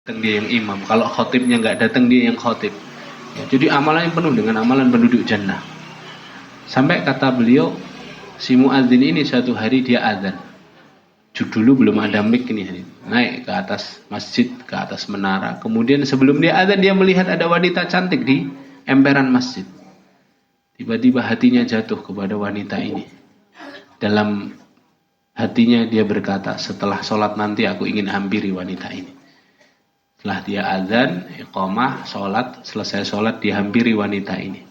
datang dia yang imam, kalau khotibnya nggak datang dia yang khotib. Ya, jadi amalannya penuh dengan amalan penduduk jannah. Sampai kata beliau, si muadzin ini suatu hari dia azan. Dulu belum ada mic ini, naik ke atas masjid, ke atas menara. Kemudian sebelum dia azan dia melihat ada wanita cantik di emperan masjid. Tiba-tiba hatinya jatuh kepada wanita ini. Dalam hatinya dia berkata, setelah sholat nanti aku ingin hampiri wanita ini. Setelah dia azan, iqamah, sholat, selesai sholat dihampiri wanita ini.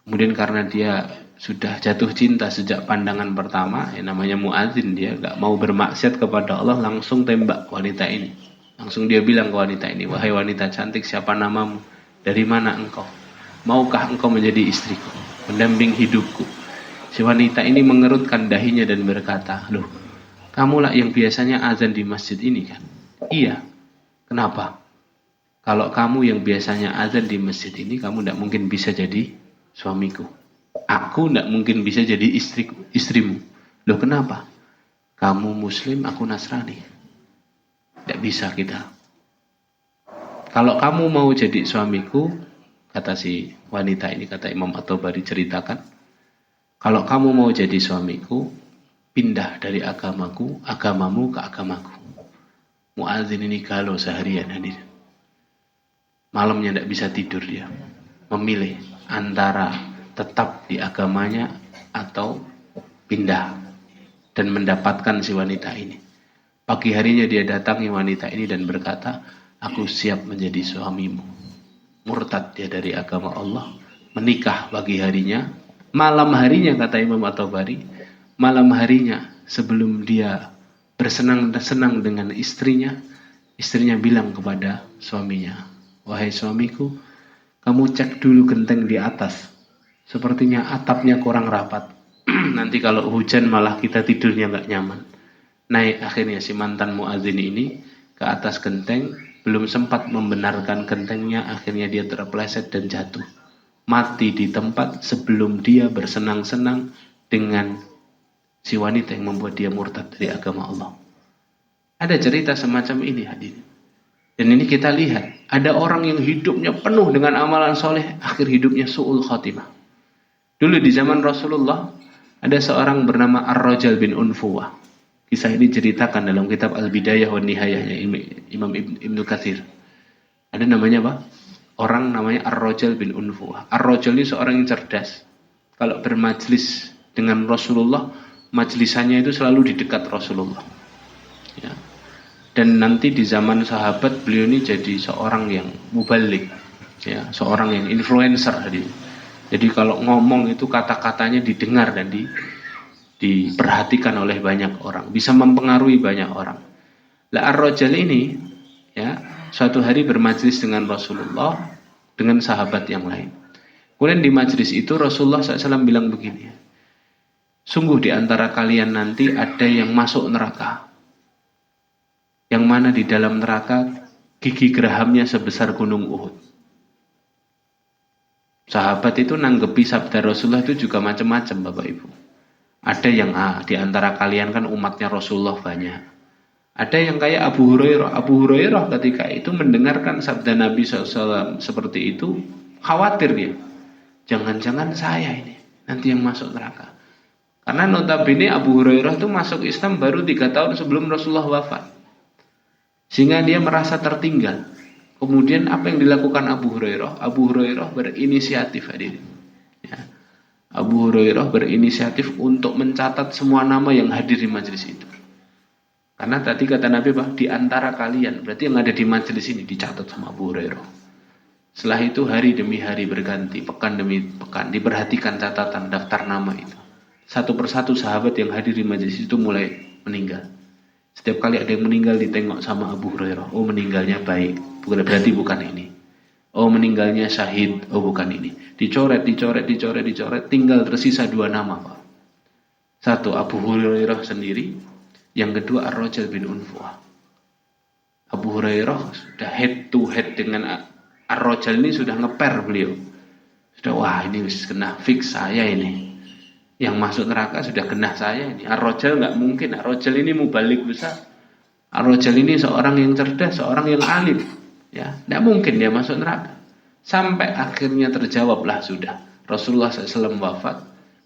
Kemudian karena dia sudah jatuh cinta sejak pandangan pertama, yang namanya muadzin, dia gak mau bermaksiat kepada Allah, langsung tembak wanita ini. Langsung dia bilang ke wanita ini, wahai wanita cantik, siapa namamu? Dari mana engkau? Maukah engkau menjadi istriku, pendamping hidupku? Si wanita ini mengerutkan dahinya dan berkata, loh, kamulah yang biasanya azan di masjid ini kan? Iya. Kenapa? Kalau kamu yang biasanya azan di masjid ini, kamu tidak mungkin bisa jadi suamiku. Aku tidak mungkin bisa jadi istrimu. Loh kenapa? Kamu muslim, aku Nasrani. Tidak bisa kita. Kalau kamu mau jadi suamiku, kata si wanita ini, kata Imam At-Tabari ceritakan, kalau kamu mau jadi suamiku, pindah dari agamamu ke agamaku. Muadzin ini galau seharian hadir. Malamnya tidak bisa tidur dia. Memilih antara tetap di agamanya atau pindah dan mendapatkan si wanita ini. Pagi harinya dia datangi wanita ini dan berkata, aku siap menjadi suamimu. Murtad dia dari agama Allah, menikah pagi harinya. Malam harinya, kata Imam At-Tabari, malam harinya sebelum dia bersenang-senang dengan istrinya, istrinya bilang kepada suaminya, wahai suamiku, kamu cek dulu genteng di atas, sepertinya atapnya kurang rapat. Nanti kalau hujan malah kita tidurnya nggak nyaman. Naik akhirnya si mantan muadzin ini ke atas genteng, belum sempat membenarkan gentengnya, akhirnya dia terpeleset dan jatuh. Mati di tempat sebelum dia bersenang-senang dengan si wanita yang membuat dia murtad dari agama Allah. Ada cerita semacam ini hadirin. Dan ini kita lihat, ada orang yang hidupnya penuh dengan amalan soleh, akhir hidupnya su'ul khatimah. Dulu di zaman Rasulullah, ada seorang bernama Ar-Rajal bin Unfuwah. Kisah ini ceritakan dalam kitab Al-Bidayah wa Nihayahnya Imam Ibnu Katsir. Ada namanya apa? Orang namanya Ar-Rajal bin Unfuwah. Ar-Rajal ini seorang yang cerdas. Kalau bermajlis dengan Rasulullah, majlisannya itu selalu di dekat Rasulullah. Ya. Dan nanti di zaman sahabat beliau ini jadi seorang yang mubalik, ya, seorang yang influencer. Jadi kalau ngomong itu kata-katanya didengar dan diperhatikan oleh banyak orang, bisa mempengaruhi banyak orang. Lah Ar-Rajal ini, ya, suatu hari bermajlis dengan Rasulullah dengan sahabat yang lain. Kemudian di majlis itu Rasulullah SAW bilang begini, sungguh di antara kalian nanti ada yang masuk neraka, yang mana di dalam neraka gigi gerahamnya sebesar gunung Uhud. Sahabat itu nanggepi sabda Rasulullah itu juga macam-macam, Bapak Ibu. Ada yang di antara kalian kan umatnya Rasulullah banyak. Ada yang kayak Abu Hurairah. Abu Hurairah ketika itu mendengarkan sabda Nabi SAW seperti itu, khawatir dia. Jangan-jangan saya ini nanti yang masuk neraka. Karena notabene Abu Hurairah itu masuk Islam baru 3 tahun sebelum Rasulullah wafat. Sehingga dia merasa tertinggal. Kemudian apa yang dilakukan Abu Hurairah? Abu Hurairah berinisiatif hadirin. Ya. Abu Hurairah berinisiatif untuk mencatat semua nama yang hadir di majelis itu. Karena tadi kata Nabi bahwa di antara kalian, berarti yang ada di majelis ini dicatat sama Abu Hurairah. Setelah itu hari demi hari berganti, pekan demi pekan, diperhatikan catatan daftar nama itu. Satu persatu sahabat yang hadir di majelis itu mulai meninggal. Setiap kali ada yang meninggal ditengok sama Abu Hurairah. Oh, meninggalnya baik, berarti bukan ini. Oh, meninggalnya syahid. Oh, bukan ini. Dicoret, tinggal tersisa 2 nama, Pak. Satu Abu Hurairah sendiri, yang kedua Ar-Rajal bin Unfuwah. Abu Hurairah sudah head to head dengan Ar-Rajal ini, sudah ngeper beliau. Sudah, wah ini kena fix saya ini. Yang masuk neraka sudah kena saya ini. Ar-Rajal nggak mungkin. Ar-Rajal ini mubalik besar. Ar-Rajal ini seorang yang cerdas, seorang yang alim. Ya, tidak mungkin dia masuk neraka. Sampai akhirnya terjawablah sudah. Rasulullah SAW wafat,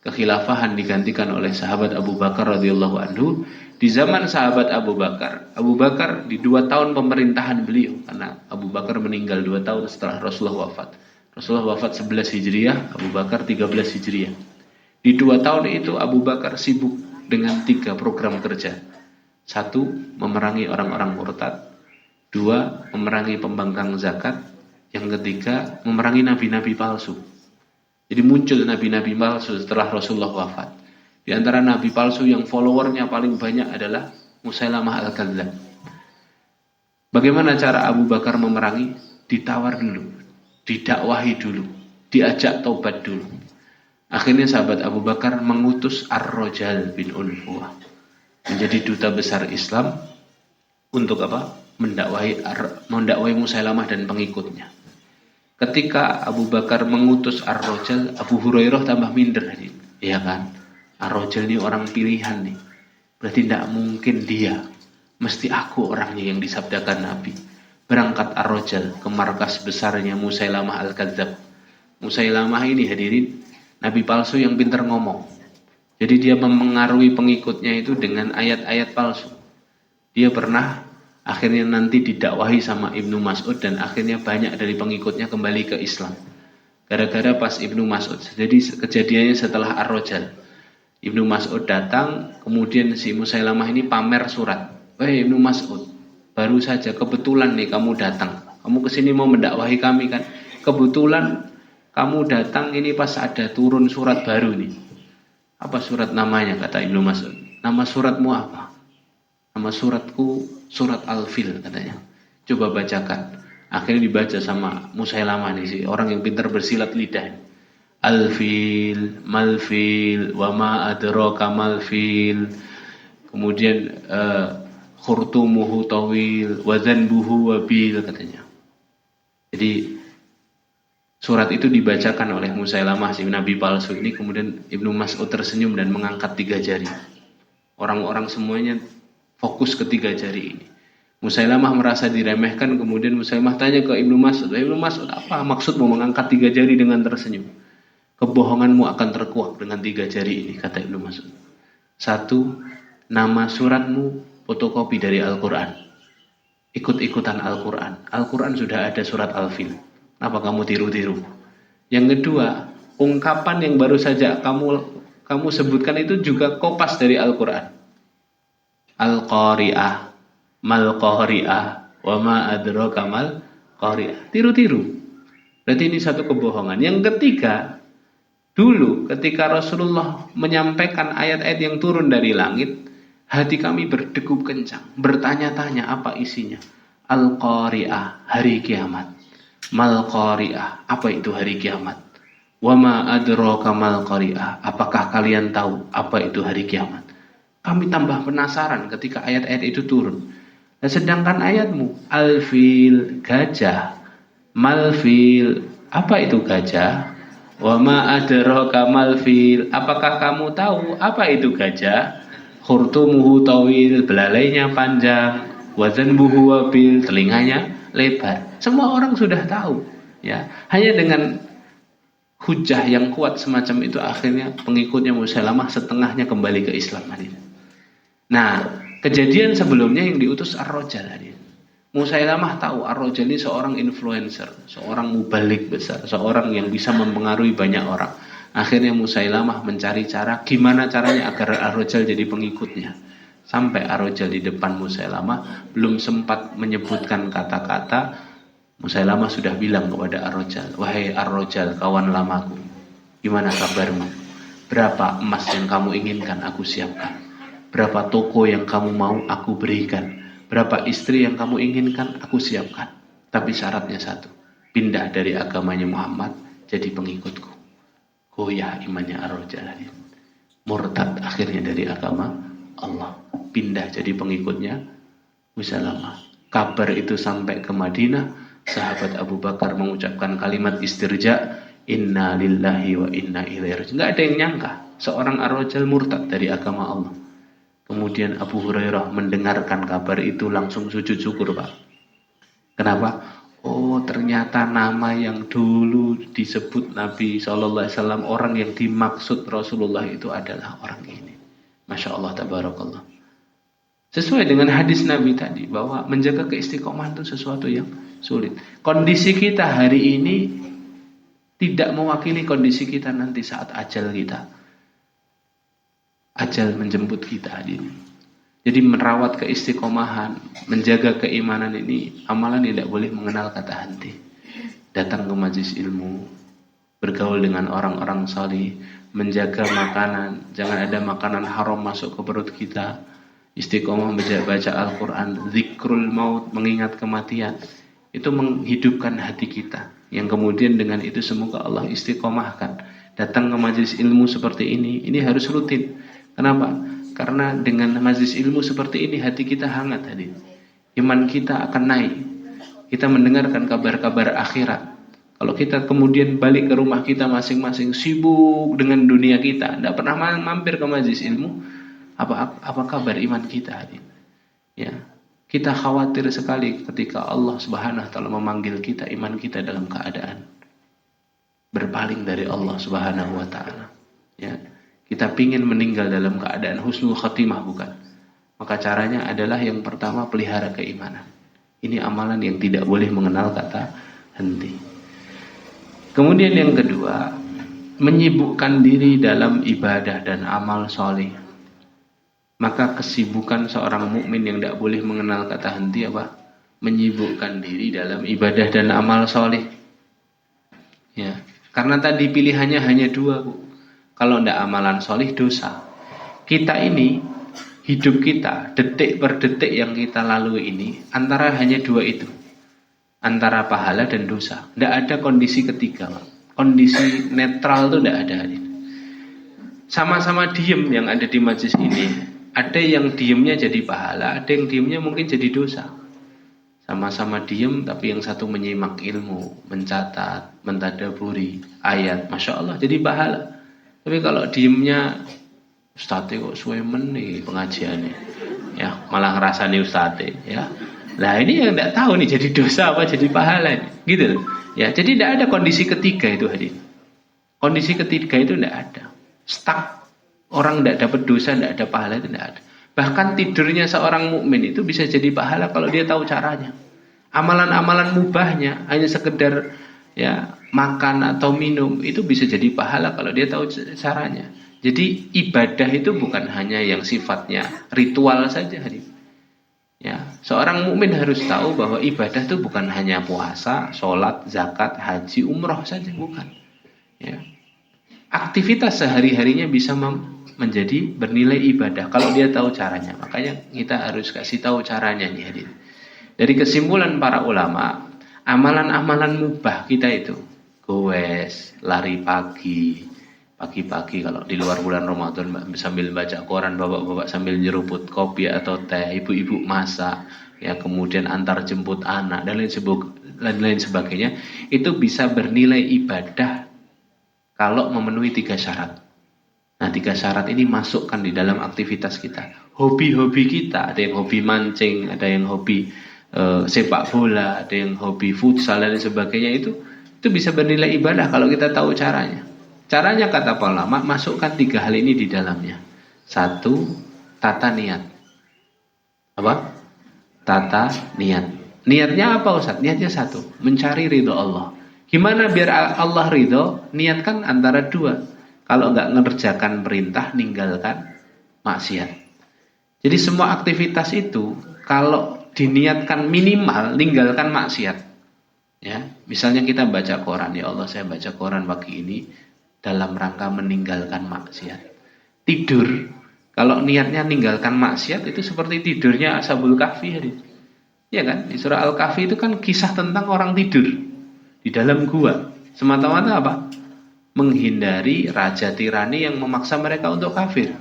kekhilafahan digantikan oleh sahabat Abu Bakar radhiyallahu anhu. Di zaman sahabat Abu Bakar di 2 tahun pemerintahan beliau, karena Abu Bakar meninggal 2 tahun setelah Rasulullah wafat. Rasulullah wafat 11 Hijriah, Abu Bakar 13 Hijriah. Di 2 tahun itu Abu Bakar sibuk dengan 3 program kerja. 1, memerangi orang-orang murtad. 2, memerangi pembangkang zakat. Yang ketiga, memerangi nabi-nabi palsu. Jadi muncul nabi-nabi palsu setelah Rasulullah wafat. Di antara nabi palsu yang followernya paling banyak adalah Musailamah al-Kadzdzab. Bagaimana cara Abu Bakar memerangi? Ditawar dulu, didakwahi dulu, diajak taubat dulu. Akhirnya sahabat Abu Bakar mengutus Ar-Rajal bin Unfuah menjadi duta besar Islam untuk apa? Mendakwahi Musailamah dan pengikutnya. Ketika Abu Bakar mengutus Ar-Rajal, Abu Hurairah tambah minder, iya kan? Ar-Rajal ini orang pilihan nih. Berarti tidak mungkin dia. Mesti aku orangnya yang disabdakan Nabi. Berangkat Ar-Rajal ke markas besarnya Musailamah al-Kadzdzab. Musailamah ini hadirin, nabi palsu yang pintar ngomong. Jadi dia mempengaruhi pengikutnya itu dengan ayat-ayat palsu. Dia pernah akhirnya nanti didakwahi sama Ibnu Mas'ud dan akhirnya banyak dari pengikutnya kembali ke Islam. Gara-gara pas Ibnu Mas'ud. Jadi kejadiannya setelah Ar-Rajal. Ibnu Mas'ud datang, kemudian si Musailamah ini pamer surat. Wahai Ibnu Mas'ud, baru saja kebetulan nih kamu datang. Kamu kesini mau mendakwahi kami kan? Kebetulan kamu datang ini pas ada turun surat baru nih. Apa surat namanya, kata Ibnu Mas'ud? Nama suratmu apa? Nama suratku surat Al-Fil, katanya. Coba bacakan. Akhirnya dibaca sama Musailamah nih, si orang yang pintar bersilat lidah. Al-Fil, Mal-Fil, wa ma adraka mal-fil. Kemudian khurtumuhu tawil, wa dhanbuhu wabil, katanya. Jadi surat itu dibacakan oleh Musailamah si nabi palsu ini, kemudian Ibnu Mas'ud tersenyum dan mengangkat 3 jari. Orang-orang semuanya fokus ke 3 jari ini. Musailamah merasa diremehkan, kemudian Musailamah tanya ke Ibnu Mas'ud, Ibnu Mas'ud, apa maksudmu mengangkat 3 jari dengan tersenyum? Kebohonganmu akan terkuak dengan 3 jari ini, kata Ibnu Mas'ud. 1, nama suratmu fotokopi dari Al-Quran. Ikut-ikutan Al-Quran. Al-Quran sudah ada surat Al-Fil. Kenapa kamu tiru-tiru? Yang kedua, ungkapan yang baru saja kamu sebutkan itu juga kopas dari Al-Quran. Al-Qari'ah, Mal-Qari'ah, wa ma adraka mal-Qari'ah. Tiru-tiru. Berarti ini satu kebohongan. Yang ketiga, dulu ketika Rasulullah menyampaikan ayat-ayat yang turun dari langit, hati kami berdegup kencang, bertanya-tanya apa isinya. Al-Qari'ah, hari kiamat. Mal-Qari'ah, apa itu hari kiamat? Wa ma adraka mal-Qari'ah, apakah kalian tahu apa itu hari kiamat? Kami tambah penasaran ketika ayat-ayat itu turun. Nah, sedangkan ayatmu, Al-Fil, gajah, Mal-Fil, apa itu gajah? Wa ma adraka mal-Fil, apakah kamu tahu apa itu gajah? Khurtumuhu tawil, belalainya panjang, wa dhanbuhu wabil, telinganya lebar. Semua orang sudah tahu, ya. Hanya dengan hujah yang kuat semacam itu akhirnya pengikutnya Musailamah setengahnya kembali ke Islam. Nah, kejadian sebelumnya yang diutus Ar-Rajal. Musailamah tahu Ar-Rajal ini seorang influencer, seorang mubalik besar, seorang yang bisa mempengaruhi banyak orang. Akhirnya Musailamah mencari cara gimana caranya agar Ar-Rajal jadi pengikutnya. Sampai Ar-Rajal di depan Musailamah, belum sempat menyebutkan kata-kata, Musailamah sudah bilang kepada Ar-Rajal, wahai Ar-Rajal, kawan lamaku, gimana kabarmu? Berapa emas yang kamu inginkan aku siapkan? Berapa toko yang kamu mau aku berikan? Berapa istri yang kamu inginkan aku siapkan? Tapi syaratnya satu, pindah dari agamanya Muhammad jadi pengikutku. Goyah imannya Ar-Rajal, murtad akhirnya dari agama Allah, pindah jadi pengikutnya Musailamah. Kabar itu sampai ke Madinah, sahabat Abu Bakar mengucapkan kalimat istirja, inna lillahi wa inna ilaihi raji'un. Nggak ada yang nyangka seorang Ar-Rajal murtad dari agama Allah. Kemudian Abu Hurairah mendengarkan kabar itu langsung sujud syukur, Pak. Kenapa? Oh, ternyata nama yang dulu disebut Nabi SAW, orang yang dimaksud Rasulullah itu adalah orang ini. Masya Allah, tabarakallah. Sesuai dengan hadis Nabi tadi, bahwa menjaga keistiqomahan itu sesuatu yang sulit. Kondisi kita hari ini tidak mewakili kondisi kita nanti saat ajal kita. Ajal menjemput kita hadirin. Jadi merawat keistiqomahan, menjaga keimanan ini, amalan tidak boleh mengenal kata henti. Datang ke majelis ilmu, bergaul dengan orang-orang salih, menjaga makanan, jangan ada makanan haram masuk ke perut kita. Istiqomah baca Al-Quran, zikrul maut, mengingat kematian, itu menghidupkan hati kita. Yang kemudian dengan itu semoga Allah istiqomahkan. Datang ke majelis ilmu seperti ini harus rutin. Kenapa? Karena dengan majelis ilmu seperti ini hati kita hangat tadi. Iman kita akan naik. Kita mendengarkan kabar-kabar akhirat. Kalau kita kemudian balik ke rumah kita masing-masing sibuk dengan dunia kita, tidak pernah mampir ke majelis ilmu, apa kabar iman kita tadi? Ya. Kita khawatir sekali ketika Allah Subhanahu wa taala memanggil kita, iman kita dalam keadaan berpaling dari Allah Subhanahu wa taala. Ya. Kita pingin meninggal dalam keadaan husnul khatimah, bukan? Maka caranya adalah yang pertama pelihara keimanan. Ini amalan yang tidak boleh mengenal kata henti. Kemudian yang kedua, menyibukkan diri dalam ibadah dan amal soleh. Maka kesibukan seorang mukmin yang tidak boleh mengenal kata henti apa? Menyibukkan diri dalam ibadah dan amal soleh. Ya, karena tadi pilihannya hanya dua, Bu. Kalau tidak amalan solih, dosa. Kita ini, hidup kita, detik per detik yang kita lalui ini, antara hanya dua itu. Antara pahala dan dosa. Tidak ada kondisi ketiga, Pak. Kondisi netral itu tidak ada. Sama-sama diem yang ada di majelis ini. Ada yang diemnya jadi pahala, ada yang diemnya mungkin jadi dosa. Sama-sama diem, tapi yang satu menyimak ilmu, mencatat, mentadaburi ayat. Masya Allah, jadi pahala. Tapi kalau diemnya, Ustadz kok suwe nih pengajiannya, ya malah ngerasani Ustadz, ya. Nah ini yang tidak tahu nih jadi dosa apa jadi pahala, gitu loh. Ya, jadi tidak ada kondisi ketiga itu hadir. Kondisi ketiga itu tidak ada. Stuck, orang tidak dapat dosa, tidak ada pahala, itu tidak ada. Bahkan tidurnya seorang mukmin itu bisa jadi pahala kalau dia tahu caranya. Amalan-amalan mubahnya hanya sekedar ya makan atau minum itu bisa jadi pahala kalau dia tahu caranya. Jadi ibadah itu bukan hanya yang sifatnya ritual saja. Ya, seorang mukmin harus tahu bahwa ibadah itu bukan hanya puasa, sholat, zakat, haji, umroh saja, bukan. Ya. Aktivitas sehari-harinya bisa menjadi bernilai ibadah kalau dia tahu caranya. Makanya kita harus kasih tahu caranya nih hadir. Dari kesimpulan para ulama, amalan-amalan mubah kita itu goes, lari pagi-pagi kalau di luar bulan Ramadan sambil baca koran, bapak-bapak sambil nyeruput kopi atau teh, ibu-ibu masak, ya kemudian antar jemput anak dan lain sebagainya, itu bisa bernilai ibadah kalau memenuhi 3 syarat. Nah 3 syarat ini masukkan di dalam aktivitas kita. Hobi-hobi kita, ada yang hobi mancing, ada yang hobi sepak bola, ada yang hobi futsal dan sebagainya, itu bisa bernilai ibadah kalau kita tahu caranya. Caranya kata para ulama, masukkan 3 hal ini di dalamnya. 1, tata niat. Apa? Tata niat. Niatnya apa Ustaz? Niatnya 1, mencari ridho Allah. Gimana biar Allah ridho? Niatkan antara 2. Kalau nggak mengerjakan perintah, ninggalkan maksiat. Jadi semua aktivitas itu kalau diniatkan minimal ninggalkan maksiat. Ya, misalnya kita baca koran, ya Allah saya baca koran pagi ini dalam rangka meninggalkan maksiat. Tidur, kalau niatnya meninggalkan maksiat itu seperti tidurnya Ashabul Kahfi. Ya kan? Di surah Al-Kahfi itu kan kisah tentang orang tidur di dalam gua. Semata-mata apa? Menghindari raja tirani yang memaksa mereka untuk kafir.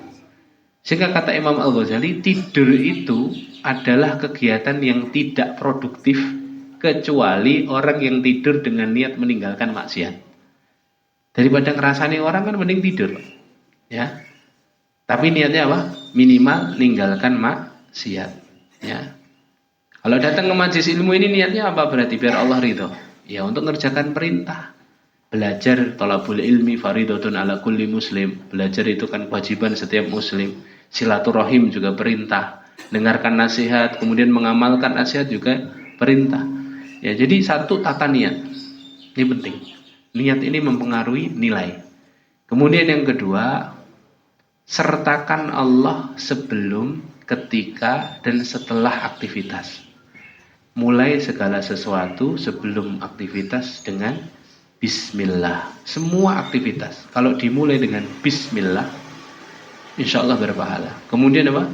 Sehingga kata Imam Al-Ghazali, tidur itu adalah kegiatan yang tidak produktif kecuali orang yang tidur dengan niat meninggalkan maksiat. Daripada ngerasani orang kan mending tidur, ya. Tapi niatnya apa? minimal ninggalkan maksiat. Ya. Kalau datang ke majelis ilmu ini niatnya apa berarti? Biar Allah ridho. Ya untuk ngerjakan perintah. Belajar thalabul ilmi faridatun ala kulli muslim. Belajar itu kan kewajiban setiap muslim. Silaturahim juga perintah. Dengarkan nasihat, kemudian mengamalkan nasihat juga perintah. Ya, jadi satu tata niat. Ini penting. Niat ini mempengaruhi nilai. Kemudian yang kedua, sertakan Allah sebelum, ketika, dan setelah aktivitas. Mulai segala sesuatu sebelum aktivitas dengan Bismillah. Semua aktivitas kalau dimulai dengan Bismillah, insya Allah berpahala. Kemudian apa?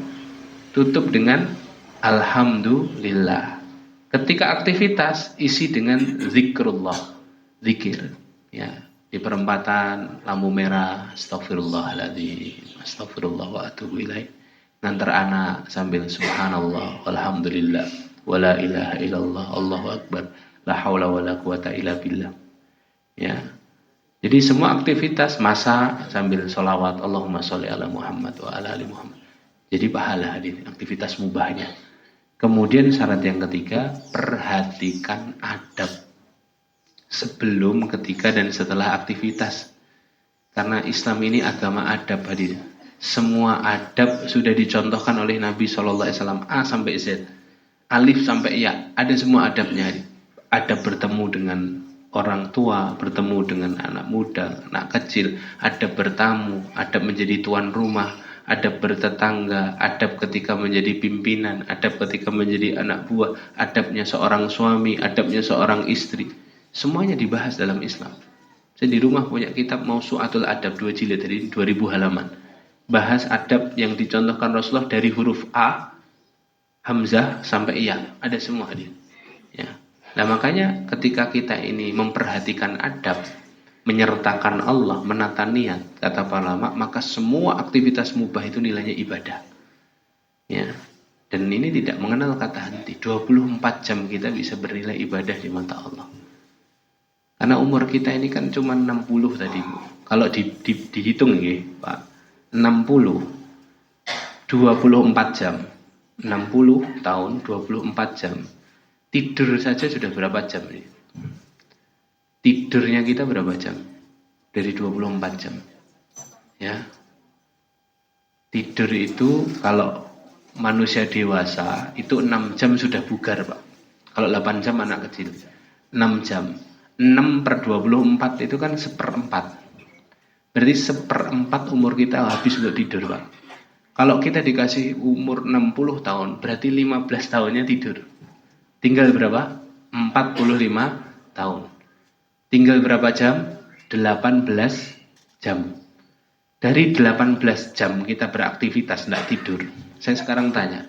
Tutup dengan Alhamdulillah. Ketika aktivitas isi dengan zikrullah, zikir. Ya, di perempatan lampu merah, astagfirullahaladzim, astagfirullah wa atubu ilaih. Ngantar anak sambil subhanallah, alhamdulillah, wala ilaha illallah, Allahu akbar, la haula wala quwata illa billah. Ya. Jadi semua aktivitas masa sambil sholawat Allahumma sholli ala Muhammad wa ala ali Muhammad. Jadi pahala hadir aktivitas mubahnya. Kemudian syarat yang ketiga, perhatikan adab sebelum, ketika, dan setelah aktivitas. Karena Islam ini agama adab hadir. Semua adab sudah dicontohkan oleh Nabi SAW, A sampai Z, alif sampai ya, ada semua adabnya hadir. Adab bertemu dengan orang tua, bertemu dengan anak muda, anak kecil, adab bertamu, adab menjadi tuan rumah, adab bertetangga, adab ketika menjadi pimpinan, adab ketika menjadi anak buah, adabnya seorang suami, adabnya seorang istri. Semuanya dibahas dalam Islam. Saya di rumah punya kitab Mausu'atul Adab 2 jilid dari 2000 halaman. Bahas adab yang dicontohkan Rasulullah dari huruf A, Hamzah sampai Ya, ada semua hadir. Ya. Nah makanya ketika kita ini memperhatikan adab, menyertakan Allah, menata niat, kata para ulama, maka semua aktivitas mubah itu nilainya ibadah. Ya. Dan ini tidak mengenal kata henti. 24 jam kita bisa bernilai ibadah di mata Allah. Karena umur kita ini kan cuma 60 tadi, Bu. Kalau dihitung ya, Pak. 60 24 jam. 60 tahun 24 jam. Tidur saja sudah berapa jam ini? Tidurnya kita berapa jam? Dari 24 jam. Ya. Tidur itu kalau manusia dewasa itu 6 jam sudah bugar, Pak. Kalau 8 jam anak kecil. 6 jam. 6 per 24 itu kan 1/4. Berarti 1/4 umur kita habis untuk tidur, Pak. Kalau kita dikasih umur 60 tahun, berarti 15 tahunnya tidur. Tinggal berapa? 45 tahun. Tinggal berapa jam? 18 jam. Dari 18 jam kita beraktivitas, tidak tidur. Saya sekarang tanya,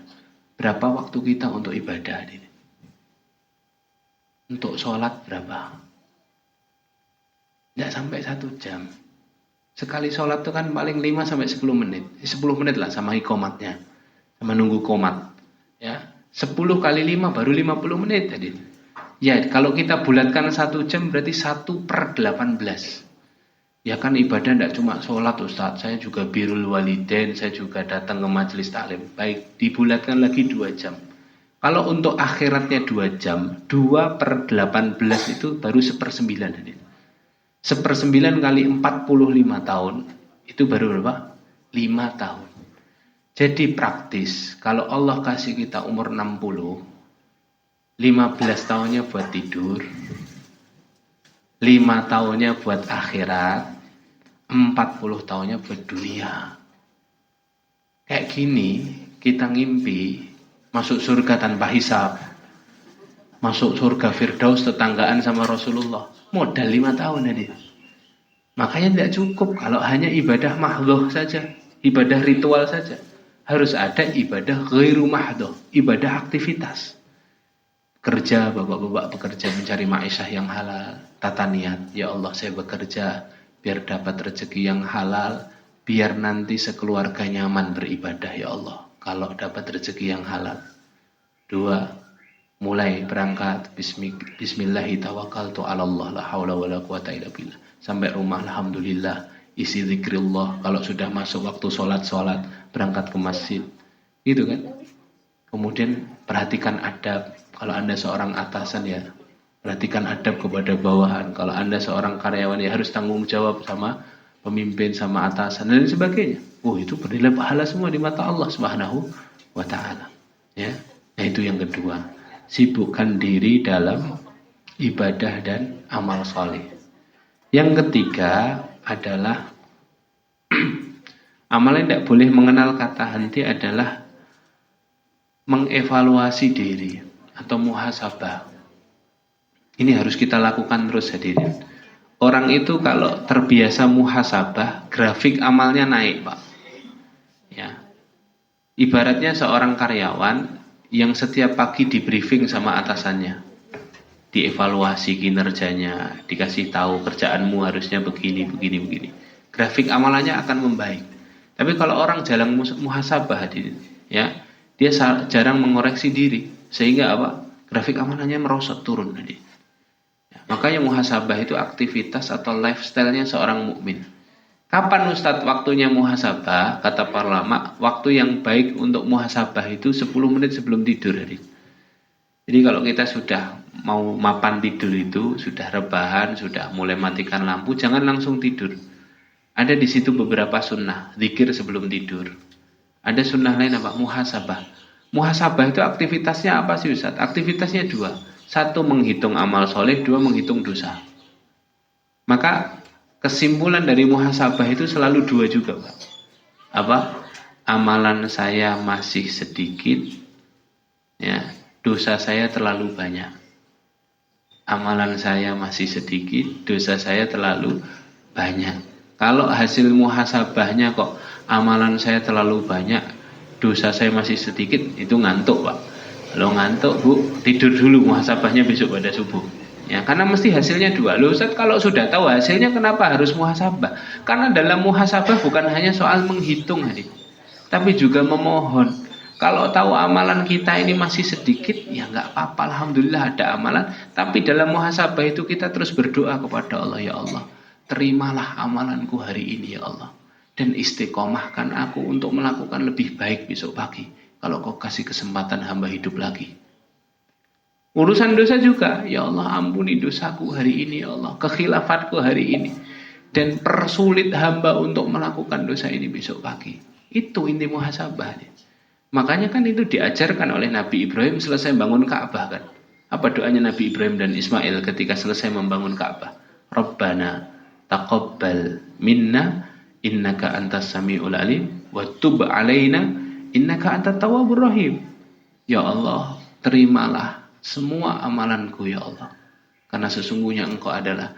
berapa waktu kita untuk ibadah ini? Untuk sholat berapa? Tidak sampai 1 jam. Sekali sholat itu kan paling 5 sampai 10 menit. 10 menit lah sama ikomatnya. Sama nunggu komat. Ya. 10 kali 5 baru 50 menit tadi. Ya, kalau kita bulatkan 1 jam berarti 1/18. Ya kan ibadah tidak cuma sholat, Ustaz. Saya juga birrul walidain, saya juga datang ke majelis taklim. Baik, dibulatkan lagi 2 jam. Kalau untuk akhiratnya 2 jam, 2/18 itu baru 1/9 tadi. 1/9 kali 45 tahun itu baru berapa? 5 tahun. Jadi praktis, kalau Allah kasih kita umur 60, 15 tahunnya buat tidur, 5 tahunnya buat akhirat, 40 tahunnya buat dunia. Kayak gini, kita ngimpi masuk surga tanpa hisab, masuk surga Firdaus tetanggaan sama Rasulullah, modal 5 tahun tadi. Makanya tidak cukup kalau hanya ibadah mahdhah saja, ibadah ritual saja. Harus ada ibadah ghairu mahdhah, ibadah aktivitas. Kerja, bapak-bapak bekerja mencari ma'isyah yang halal, tata niat, ya Allah saya bekerja biar dapat rezeki yang halal, biar nanti sekeluarga nyaman beribadah ya Allah, kalau dapat rezeki yang halal. 2, mulai berangkat, bismillahi tawakkaltu ala Allah, la haula wala quwata illa billah. Sampai rumah alhamdulillah, isi zikrillah. Kalau sudah masuk waktu sholat, berangkat ke masjid, gitu kan. Kemudian perhatikan adab. Kalau Anda seorang atasan ya perhatikan adab kepada bawahan. Kalau Anda seorang karyawan ya harus tanggung jawab sama pemimpin, sama atasan dan sebagainya. Oh, itu bernilai pahala semua di mata Allah Subhanahu wa taala. Ya. Nah, itu yang kedua. Sibukkan diri dalam ibadah dan amal soleh. Yang ketiga adalah amal yang tidak boleh mengenal kata henti adalah mengevaluasi diri atau muhasabah. Ini harus kita lakukan terus hadirin. Orang itu kalau terbiasa muhasabah, grafik amalnya naik, Pak. Ya. Ibaratnya seorang karyawan yang setiap pagi di briefing sama atasannya, dievaluasi kinerjanya, dikasih tahu kerjaanmu harusnya begini, begini, begini. Grafik amalannya akan membaik. Tapi kalau orang jarang muhasabah, ya, dia jarang mengoreksi diri, sehingga apa? Grafik amalannya merosot turun. Ya, makanya muhasabah itu aktivitas atau lifestyle-nya seorang mukmin. Kapan Ustadz waktunya muhasabah? Kata para ulama, waktu yang baik untuk muhasabah itu 10 menit sebelum tidur. Jadi kalau kita sudah mau mapan tidur itu, sudah rebahan, sudah mulai matikan lampu, jangan langsung tidur. Ada di situ beberapa sunnah, zikir sebelum tidur. Ada sunnah lain apa? Muhasabah. Muhasabah itu aktivitasnya apa sih Ustadz? Aktivitasnya dua. Satu, menghitung amal soleh. Dua, menghitung dosa. Maka kesimpulan dari muhasabah itu selalu dua juga, Pak. Apa? Amalan saya masih sedikit, ya, dosa saya terlalu banyak. Amalan saya masih sedikit, dosa saya terlalu banyak. Kalau hasil muhasabahnya kok amalan saya terlalu banyak, dosa saya masih sedikit, itu ngantuk, Pak. Kalau ngantuk, Bu, tidur dulu, muhasabahnya besok pada subuh. Ya, karena mesti hasilnya dua. Loh, Ustaz, kalau sudah tahu hasilnya kenapa harus muhasabah? Karena dalam muhasabah bukan hanya soal menghitung, hadir, tapi juga memohon. Kalau tahu amalan kita ini masih sedikit, ya nggak apa-apa, alhamdulillah ada amalan. Tapi dalam muhasabah itu kita terus berdoa kepada Allah, ya Allah, terimalah amalanku hari ini ya Allah, dan istiqomahkan aku untuk melakukan lebih baik besok pagi. Kalau kau kasih kesempatan hamba hidup lagi. Urusan dosa juga, ya Allah ampuni dosaku hari ini ya Allah, kekhilafatku hari ini, dan persulit hamba untuk melakukan dosa ini besok pagi. Itu inti muhasabah. Makanya kan itu diajarkan oleh Nabi Ibrahim selesai bangun Ka'bah kan. Apa doanya Nabi Ibrahim dan Ismail ketika selesai membangun Ka'bah? Rabbana taqabbal minna innaka antas samiul alim wa tub alaina innaka antat tawwabur rahim. Ya Allah, terimalah semua amalanku ya Allah, karena sesungguhnya Engkau adalah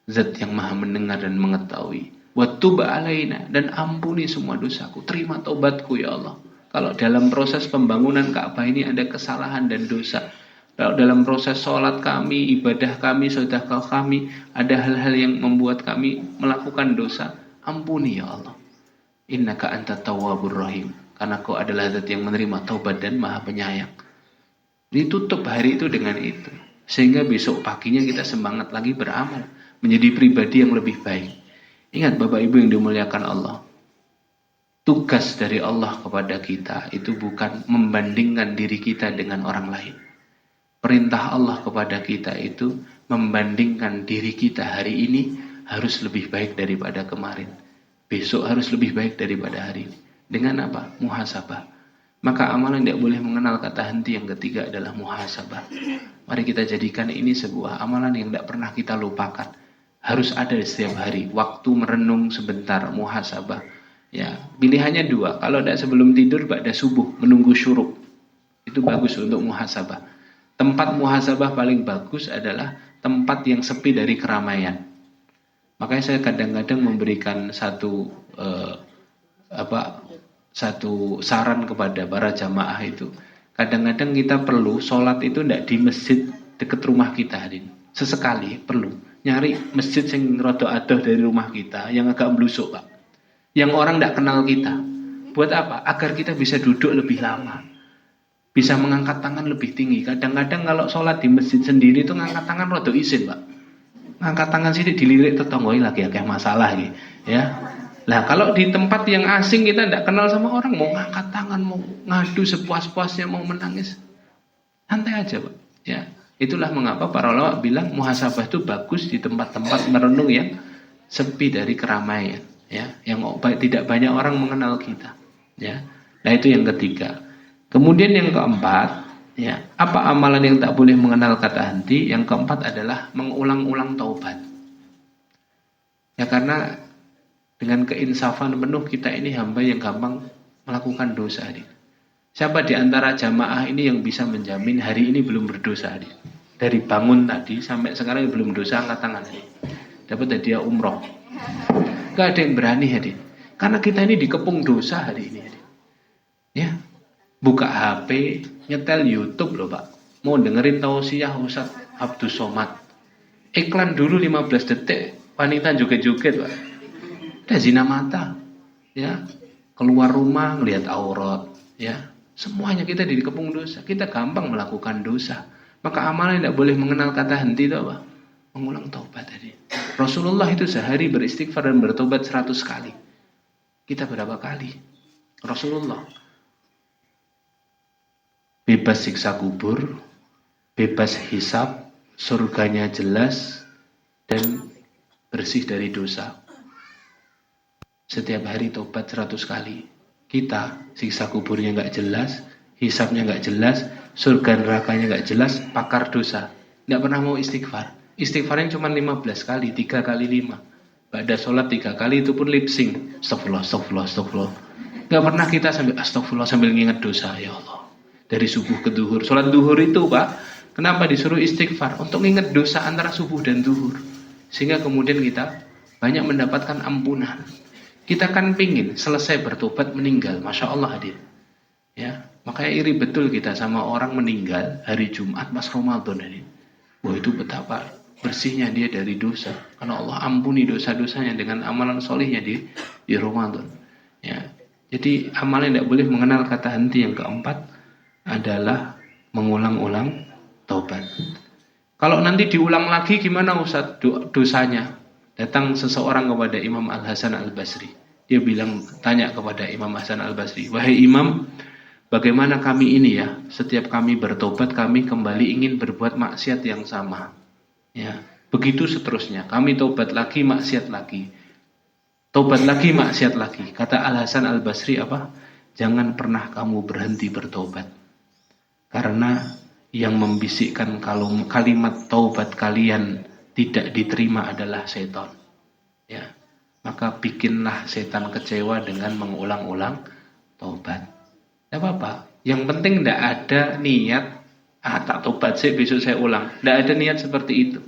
Zat yang Maha mendengar dan mengetahui. Wa tub alaina, dan ampuni semua dosaku, terima taubatku ya Allah. Kalau dalam proses pembangunan Ka'bah ini ada kesalahan dan dosa, kalau dalam proses sholat kami, ibadah kami, sedekah kami, ada hal-hal yang membuat kami melakukan dosa, ampuni ya Allah. Innaka antat tawwabur rahim, karena Kau adalah Zat yang menerima taubat dan Maha penyayang. Ditutup hari itu dengan itu, sehingga besok paginya kita semangat lagi beramal, menjadi pribadi yang lebih baik. Ingat Bapak Ibu yang dimuliakan Allah, tugas dari Allah kepada kita itu bukan membandingkan diri kita dengan orang lain. Perintah Allah kepada kita itu membandingkan diri kita hari ini harus lebih baik daripada kemarin. Besok harus lebih baik daripada hari ini. Dengan apa? Muhasabah. Maka amalan tidak boleh mengenal kata henti. Yang ketiga adalah muhasabah. Mari kita jadikan ini sebuah amalan yang tidak pernah kita lupakan. Harus ada setiap hari. Waktu merenung sebentar, muhasabah. Ya, pilihannya dua. Kalau tidak sebelum tidur, ba'da subuh, menunggu syuruk. Itu bagus untuk muhasabah. Tempat muhasabah paling bagus adalah tempat yang sepi dari keramaian. Makanya saya kadang-kadang memberikan satu saran kepada para jamaah itu. Kadang-kadang kita perlu sholat itu tidak di masjid dekat rumah kita, Hadin. Sesekali perlu nyari masjid yang rada adoh dari rumah kita, yang agak melusuk, Pak. Yang orang tidak kenal kita. Buat apa? Agar kita bisa duduk lebih lama, bisa mengangkat tangan lebih tinggi. Kadang-kadang kalau sholat di masjid sendiri itu ngangkat tangan rada isin, Pak. Ngangkat tangan sini dilirik tetonggoi lagi, kayak masalah gitu, ya. Lah kalau di tempat yang asing kita tidak kenal sama orang, mau ngangkat tangan, mau ngadu sepuas-puasnya, mau menangis, santai aja Pak. Ya, itulah mengapa para ulama bilang muhasabah itu bagus di tempat-tempat merenung yang sepi dari keramaian, ya, yang tidak banyak orang mengenal kita, ya. Nah itu yang ketiga. Kemudian yang keempat, ya, apa amalan yang tak boleh mengenal kata henti? Yang keempat adalah mengulang-ulang taubat. Ya karena dengan keinsafan penuh kita ini hamba yang gampang melakukan dosa. Siapa di antara jamaah ini yang bisa menjamin hari ini belum berdosa? Dari bangun tadi sampai sekarang belum dosa, angkat tangan. Dapat hadiah umroh. Gak ada yang berani hadir. Karena kita ini dikepung dosa hari ini. Ya, buka HP, nyetel YouTube loh Pak. Mau dengerin tausiah Ustaz Abdus Somad. Iklan dulu 15 detik, wanita joget-joget Pak. Udah zina mata. Ya, keluar rumah ngelihat aurat. Ya, semuanya kita dikepung dosa. Kita gampang melakukan dosa. Maka amalan yang tidak boleh mengenal kata henti itu apa? Mengulang taubat tadi. Rasulullah itu sehari beristighfar dan bertobat 100 kali. Kita berapa kali? Rasulullah bebas siksa kubur, bebas hisab, surganya jelas, dan bersih dari dosa. Setiap hari tobat 100 kali. Kita siksa kuburnya nggak jelas, hisabnya nggak jelas, surga nerakanya nggak jelas, pakar dosa. Nggak pernah mau istighfar. Istighfarnya cuma 15 kali, 3 kali 5. Ba'da sholat 3 kali, itu pun lip sync. Astagfirullah, astagfirullah, astagfirullah. Nggak pernah kita sambil astagfirullah sambil nginget dosa. Ya Allah. Dari subuh ke duhur. Sholat duhur itu Pak, kenapa disuruh istighfar? Untuk nginget dosa antara subuh dan duhur. Sehingga kemudian kita banyak mendapatkan ampunan. Kita kan pingin selesai bertobat meninggal. Masya Allah hadir. Ya, makanya iri betul kita sama orang meninggal hari Jumat pas Ramadan ini. Wah itu betapa bersihnya dia dari dosa. Karena Allah ampuni dosa-dosanya dengan amalan solihnya di Ramadan. Ya, jadi amalan yang tidak boleh mengenal kata henti yang keempat adalah mengulang-ulang taubat. Kalau nanti diulang lagi gimana Ustaz dosanya? Datang seseorang kepada Imam Al-Hasan Al-Basri. Dia bilang, tanya kepada Imam Hasan Al-Basri, wahai Imam, bagaimana kami ini ya, setiap kami bertobat kami kembali ingin berbuat maksiat yang sama. Ya, begitu seterusnya. Kami tobat lagi, maksiat lagi. Tobat lagi, maksiat lagi. Kata Al-Hasan Al-Basri apa? Jangan pernah kamu berhenti bertobat. Karena yang membisikkan kalau kalimat taubat kalian tidak diterima adalah setan. Ya, maka bikinlah setan kecewa dengan mengulang-ulang taubat. Tidak apa-apa. Yang penting tidak ada niat, tak taubat sih besok saya ulang. Tidak ada niat seperti itu.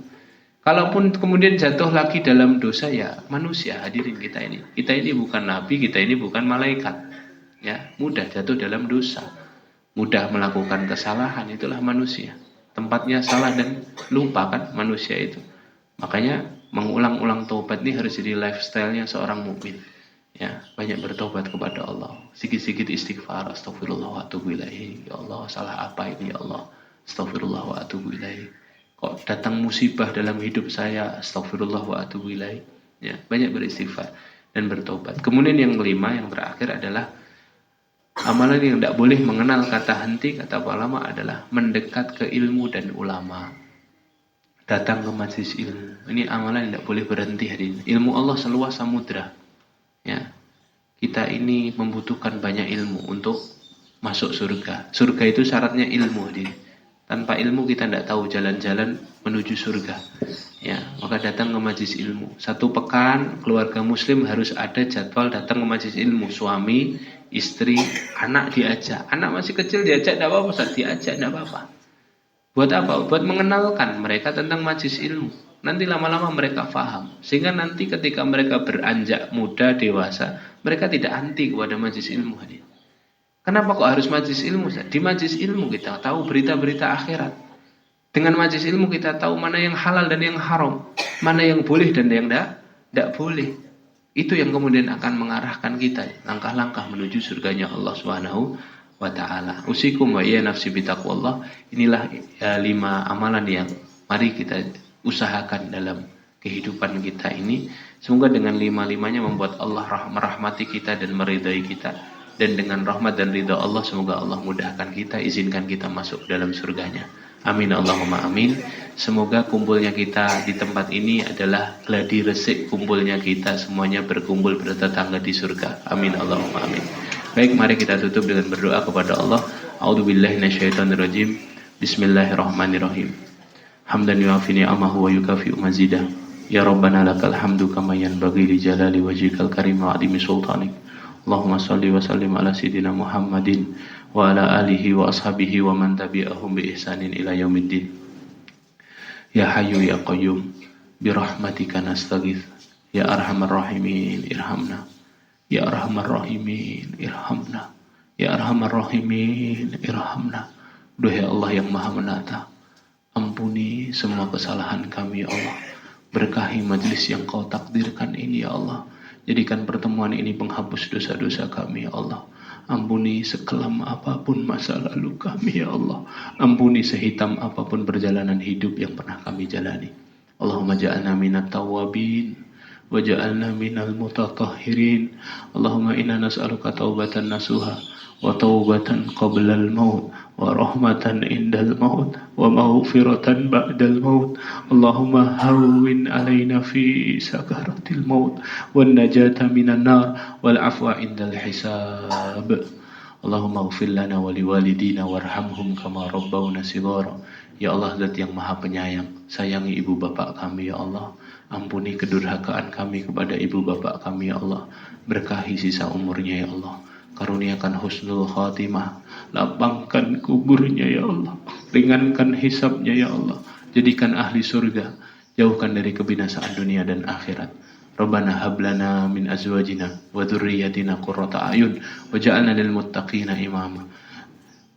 Kalaupun kemudian jatuh lagi dalam dosa, ya manusia hadirin kita ini. Kita ini bukan nabi, kita ini bukan malaikat. Ya, mudah jatuh dalam dosa. Mudah melakukan kesalahan, itulah manusia. Tempatnya salah dan lupa kan manusia itu. Makanya mengulang-ulang taubat ini harus jadi lifestyle-nya seorang mukmin. Ya, banyak bertobat kepada Allah. Sikit-sikit istighfar, astagfirullah wa atubu ilaihi. Ya Allah, salah apa ini ya Allah? Astagfirullah wa atubu ilaihi. Kok datang musibah dalam hidup saya? Astagfirullah wa atubu ilaihi. Ya, banyak beristighfar dan bertobat. Kemudian yang kelima, yang terakhir adalah amalan yang tidak boleh mengenal kata henti, kata ulama adalah mendekat ke ilmu dan ulama. Datang ke majelis ilmu. Ini amalan yang tidak boleh berhenti hari ini. Ilmu Allah seluas samudra. Ya. Kita ini membutuhkan banyak ilmu untuk masuk surga. Surga itu syaratnya ilmu. Tanpa ilmu kita tidak tahu jalan-jalan menuju surga. Ya, maka datang ke majelis ilmu. 1 pekan keluarga muslim harus ada jadwal datang ke majelis ilmu. Suami, istri, anak diajak. Anak masih kecil diajak tidak apa-apa, Ustaz, diajak tidak apa-apa. Buat apa? Buat mengenalkan mereka tentang majelis ilmu. Nanti lama-lama mereka faham. Sehingga nanti ketika mereka beranjak muda, dewasa, mereka tidak anti kepada majelis ilmu. Kenapa kok harus majelis ilmu? Di majelis ilmu kita tahu berita-berita akhirat. Dengan majelis ilmu kita tahu mana yang halal dan yang haram, mana yang boleh dan yang tidak boleh. Itu yang kemudian akan mengarahkan kita langkah-langkah menuju surganya Allah Subhanahu wa taala. Usikum wa ya nafsi bitaqwallah. Inilah 5 amalan yang mari kita usahakan dalam kehidupan kita ini. Semoga dengan lima-limanya membuat Allah merahmati kita dan meridai kita. Dan dengan rahmat dan ridha Allah, semoga Allah mudahkan kita, izinkan kita masuk dalam surganya. Amin Allahumma amin. Semoga kumpulnya kita di tempat ini adalah gladi resik kumpulnya kita semuanya berkumpul bertetangga di surga. Amin Allahumma amin. Baik, mari kita tutup dengan berdoa kepada Allah. A'udzubillahi minasyaitonirrajim. Bismillahirrahmanirrahim. Hamdan yuafi ni'amahu wa yukafi'u mazidah. Ya Rabbana lakal hamdu kama yanbaghi li jalali wajhikal karim wa 'azimi sultanik. Allahumma salli wa sallim ala sayyidina Muhammadin wa ala alihi wa ashabihi wa man tabi'ahum bi ihsanin ila yaumiddin. Ya Hayyu ya Qayyum bi rahmatika nastaghits. Ya Arhamar Rahimin irhamna. Ya Arhamar Rahimin irhamna. Ya Arhamar Rahimin irhamna. Duhai Allah yang Maha Menata, ampuni semua kesalahan kami ya Allah. Berkahi majlis yang Kau takdirkan ini ya Allah. Jadikan pertemuan ini penghapus dosa-dosa kami ya Allah. Ampuni sekelam apapun masa lalu kami ya Allah. Ampuni sehitam apapun perjalanan hidup yang pernah kami jalani. Allahumma ja'alna minat tawabin wa ja'alna minal mutatahhirin. Allahumma inna nas'aluka taubatan nasuha wa taubatan qablal maut wa rahmatan indal maut wa maghfiratan ba'dal maut. Allahumma hawwin alaina fi sakaratil maut wan najata minan nar wal afwa indal hisab. Allahumma ighfir lana wa liwalidina warhamhum kama rabbawna shighara. Ya Allah, Zat yang Maha Penyayang, sayangi ibu bapak kami ya Allah. Ampuni kedurhakaan kami kepada ibu bapak kami ya Allah. Berkahi sisa umurnya ya Allah. Karuniakan husnul khatimah, lapangkan kuburnya ya Allah, ringankan hisabnya ya Allah, jadikan ahli surga, jauhkan dari kebinasaan dunia dan akhirat. Rabbana hablana min azwajina wa dzurriyyatina qurrata a'yun waj'alna lil muttaqina imama.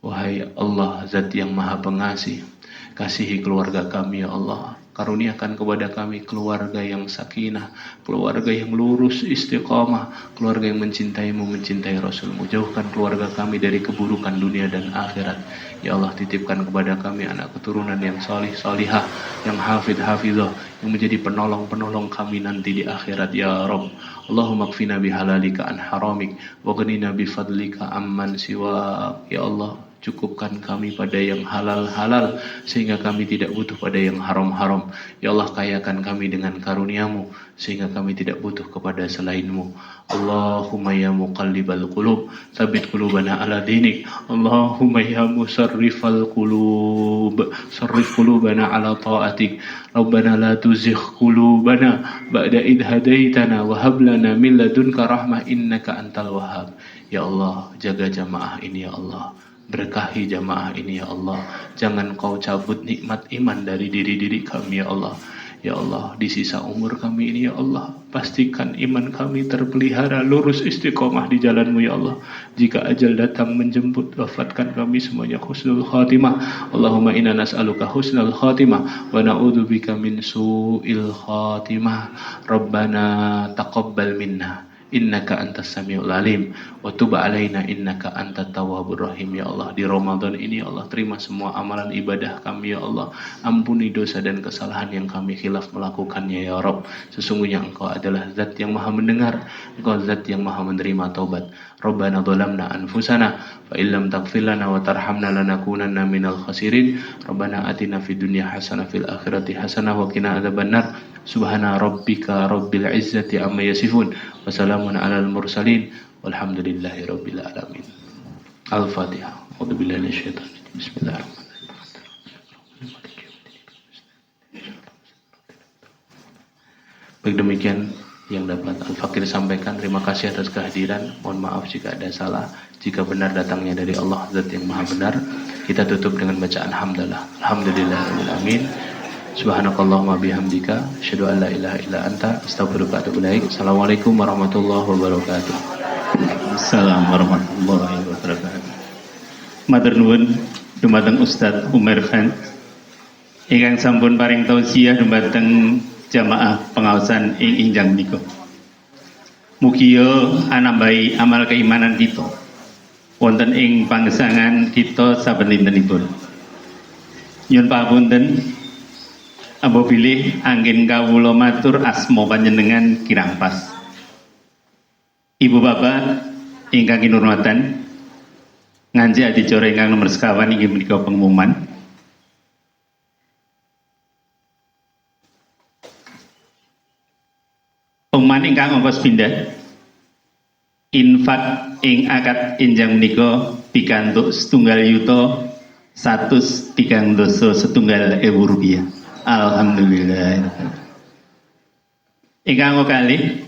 Wahai Allah, Zat yang Maha Pengasih, kasihi keluarga kami ya Allah. Karuniakan kepada kami keluarga yang sakinah, keluarga yang lurus istiqamah, keluarga yang mencintaimu, mencintai Rasulmu. Jauhkan keluarga kami dari keburukan dunia dan akhirat. Ya Allah, titipkan kepada kami anak keturunan yang salih salihah, yang hafid hafizah, yang menjadi penolong-penolong kami nanti di akhirat ya Rabb. Allahumma kfina bihalalika an haramik wa ghnina bifadlika amman siwa. Ya Allah, cukupkan kami pada yang halal-halal sehingga kami tidak butuh pada yang haram-haram. Ya Allah, kayakan kami dengan karuniamu sehingga kami tidak butuh kepada selainmu. Allahumma ya muqallibal qulub, tsabbit qulubana ala dinik. Allahumma ya musarrifal qulub, sarrif qulubana ala ta'atik. Rabbana la tuzigh qulubana ba'da idh hadaitana wa hab lana min ladunka rahmah innaka antal wahhab. Ya Allah, jaga jamaah ini ya Allah. Berkahi jamaah ini ya Allah. Jangan Kau cabut nikmat iman dari diri-diri kami ya Allah. Ya Allah, di sisa umur kami ini ya Allah, pastikan iman kami terpelihara lurus istiqomah di jalan-Mu ya Allah. Jika ajal datang menjemput, wafatkan kami semuanya husnul khatimah. Allahumma inna nas'aluka husnul khatimah wa na'udzubika min su'il khatimah. Rabbana taqabbal minna innaka antas samiul alim wa tub alaina innaka antat tawwabur rahim. Ya Allah, di Ramadan ini ya Allah, terima semua amalan ibadah kami ya Allah. Ampuni dosa dan kesalahan yang kami khilaf melakukannya ya Rabb. Sesungguhnya Engkau adalah Zat yang Maha mendengar, Engkau Zat yang Maha menerima taubat. Rabbana dhalamna anfusana fa illam taghfir lana wa tarhamna lanakunanna minal khasirin. Rabbana atina fid dunya hasanah fil akhirati hasanah wa qina adzabannar. Subhana rabbika rabbil izzati amma yasifun wa salamun alal mursalin walhamdulillahi rabbil alamin. Al-Fatihah. A'udzubillahi minasyaitonir rajim. Bismillahirrahmanirrahim. Baik, demikian yang dapat Al-Fakir sampaikan. Terima kasih atas kehadiran. Mohon maaf jika ada salah. Jika benar datangnya dari Allah, Zat yang Maha Benar. Kita tutup dengan bacaan hamdalah. Alhamdulillahirabbil alamin. Subhanakallahumma bihamdika asyhadu an la ilaha illa anta astaghfiruka wa atubu ilaik. Assalamualaikum warahmatullahi wabarakatuh. Assalamualaikum warahmatullahi wabarakatuh. Matur nuwun dumateng Ustaz Umar Khan ingkang sampun paring tausiah dumateng jamaah pengaosan ing injang menika. Mugia anambahi amal keimanan kita wonten ing panggesangan kita saben dintenipun. Nyuwun pamunten Ambo bilih angin kawula matur asma panjenengan kirang pas. Ibu bapak ingkang kinurmatan, nganji adicara ingkang nomor sekawan inggih menika pengumuman. Pengumuman ingkang ongkos pindah infak ing akad enjang menika pikantuk setunggal yuta 130 rupiah. Alhamdulillah. Ingkang kalih